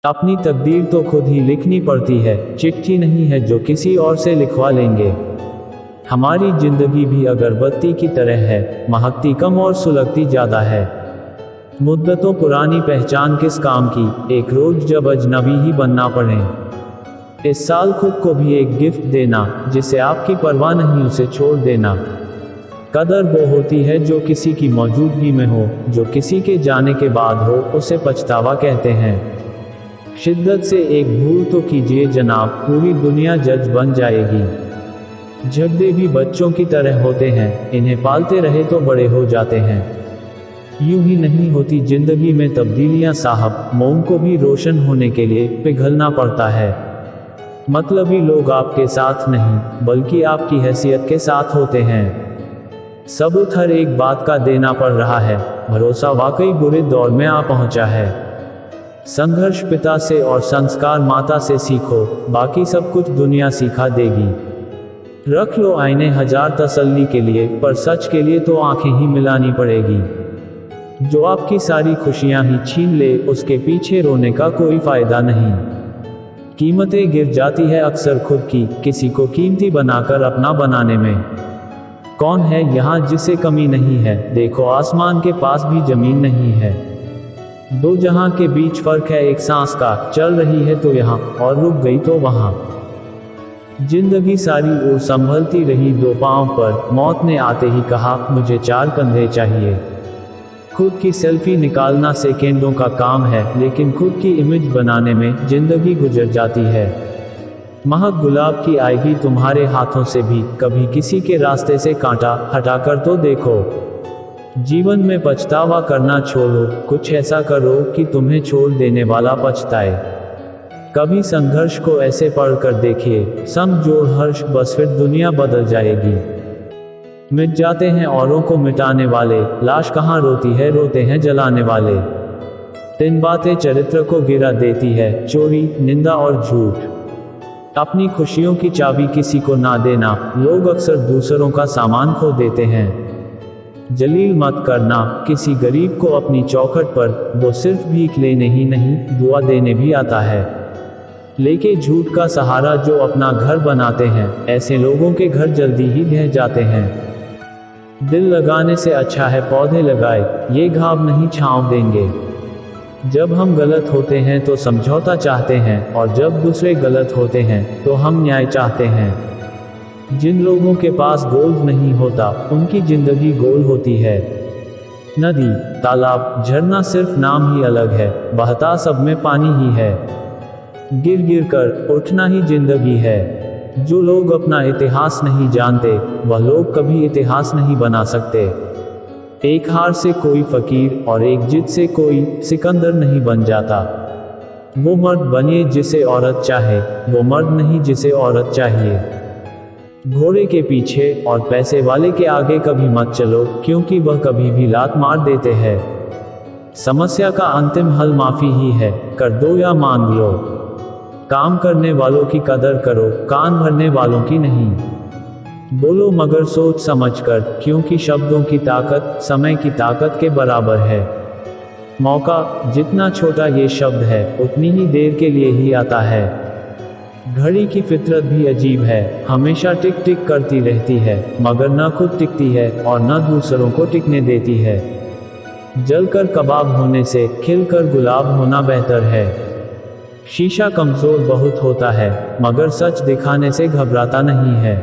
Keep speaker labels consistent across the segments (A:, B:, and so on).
A: अपनी तकदीर तो खुद ही लिखनी पड़ती है, चिट्ठी नहीं है जो किसी और से लिखवा लेंगे। हमारी जिंदगी भी अगरबत्ती की तरह है, महकती कम और सुलगती ज्यादा है। मुद्दतों पुरानी पहचान किस काम की, एक रोज जब अजनबी ही बनना पड़े। इस साल खुद को भी एक गिफ्ट देना, जिसे आपकी परवाह नहीं उसे छोड़ देना। कदर वो होती है जो किसी की मौजूदगी में हो, जो किसी के जाने के बाद हो, उसे पछतावा कहते हैं। शिद्दत से एक भूल तो कीजिए जनाब, पूरी दुनिया जज बन जाएगी। झगड़े भी बच्चों की तरह होते हैं, इन्हें पालते रहे तो बड़े हो जाते हैं। यूं ही नहीं होती जिंदगी में तब्दीलियां साहब, मोम को भी रोशन होने के लिए पिघलना पड़ता है। मतलबी लोग आपके साथ नहीं, बल्कि आपकी हैसियत के साथ होते हैं। सबूत हर एक बात का देना पड़ रहा है, भरोसा वाकई बुरे दौर में आ पहुंचा है। संघर्ष पिता से और संस्कार माता से सीखो, बाकी सब कुछ दुनिया सिखा देगी। रख लो आईने हजार तसल्ली के लिए, पर सच के लिए तो आंखें ही मिलानी पड़ेगी। जो आपकी सारी खुशियां ही छीन ले, उसके पीछे रोने का कोई फायदा नहीं। कीमतें गिर जाती है अक्सर खुद की, किसी को कीमती बनाकर अपना बनाने में। कौन है यहाँ जिसे कमी नहीं है, देखो आसमान के पास भी जमीन नहीं है। दो जहां के बीच फर्क है एक सांस का, चल रही है तो यहाँ और रुक गई तो वहां। जिंदगी सारी ओर संभलती रही दो पांव पर, मौत ने आते ही कहा मुझे चार कंधे चाहिए। खुद की सेल्फी निकालना सेकेंडों का काम है, लेकिन खुद की इमेज बनाने में जिंदगी गुजर जाती है। महक गुलाब की आएगी तुम्हारे हाथों से भी, कभी किसी के रास्ते से कांटा हटाकर तो देखो। जीवन में पछतावा करना छोड़ो, कुछ ऐसा करो कि तुम्हें छोड़ देने वाला पछताए। कभी संघर्ष को ऐसे पढ़कर देखिए, सम जोड़ हर्ष, बस फिर दुनिया बदल जाएगी। मिट जाते हैं औरों को मिटाने वाले, लाश कहाँ रोती है, रोते हैं जलाने वाले। तीन बातें चरित्र को गिरा देती है, चोरी, निंदा और झूठ। अपनी खुशियों की चाबी किसी को ना देना, लोग अक्सर दूसरों का सामान खो देते हैं। जलील मत करना किसी गरीब को अपनी चौखट पर, वो सिर्फ भीख लेने ही नहीं, दुआ देने भी आता है। लेके झूठ का सहारा जो अपना घर बनाते हैं, ऐसे लोगों के घर जल्दी ही ढह जाते हैं। दिल लगाने से अच्छा है पौधे लगाए, ये घाव नहीं छांव देंगे। जब हम गलत होते हैं तो समझौता चाहते हैं, और जब दूसरे गलत होते हैं तो हम न्याय चाहते हैं। जिन लोगों के पास गोल नहीं होता, उनकी जिंदगी गोल होती है। नदी, तालाब, झरना सिर्फ नाम ही अलग है, बहता सब में पानी ही है। गिर गिर कर उठना ही जिंदगी है। जो लोग अपना इतिहास नहीं जानते, वह लोग कभी इतिहास नहीं बना सकते। एक हार से कोई फकीर और एक जीत से कोई सिकंदर नहीं बन जाता। वो मर्द बनिए जिसे औरत चाहे, वो मर्द नहीं जिसे औरत चाहिए। घोड़े के पीछे और पैसे वाले के आगे कभी मत चलो, क्योंकि वह कभी भी लात मार देते हैं। समस्या का अंतिम हल माफी ही है, कर दो या मांग लो। काम करने वालों की कदर करो, कान भरने वालों की नहीं। बोलो मगर सोच समझकर, क्योंकि शब्दों की ताकत समय की ताकत के बराबर है। मौका, जितना छोटा ये शब्द है, उतनी ही देर के लिए ही आता है। घड़ी की फितरत भी अजीब है, हमेशा टिक टिक करती रहती है, मगर न खुद टिकती है और न दूसरों को टिकने देती है। जलकर कबाब होने से खिलकर गुलाब होना बेहतर है। शीशा कमजोर बहुत होता है, मगर सच दिखाने से घबराता नहीं है।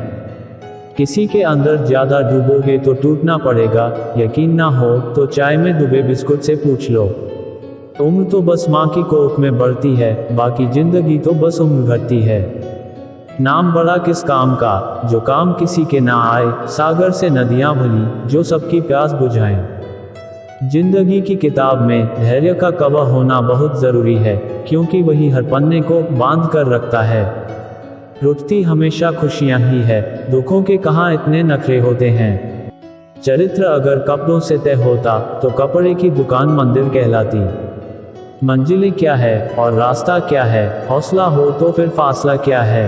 A: किसी के अंदर ज्यादा डूबोगे तो टूटना पड़ेगा, यकीन ना हो तो चाय में डूबे बिस्कुट से पूछ लो। उम्र तो बस माँ की कोख में बढ़ती है, बाकी जिंदगी तो बस उम्र घटती है। नाम बड़ा किस काम का, जो काम किसी के ना आए, सागर से नदियां भली जो सबकी प्यास बुझाएं। जिंदगी की किताब में धैर्य का कवर होना बहुत जरूरी है, क्योंकि वही हर पन्ने को बांध कर रखता है। रुठती हमेशा खुशियां ही है, दुखों के कहाँ इतने नखरे होते हैं। चरित्र अगर कपड़ों से तय होता, तो कपड़े की दुकान मंदिर कहलाती। मंजिलें क्या है और रास्ता क्या है, हौसला हो तो फिर फासला क्या है।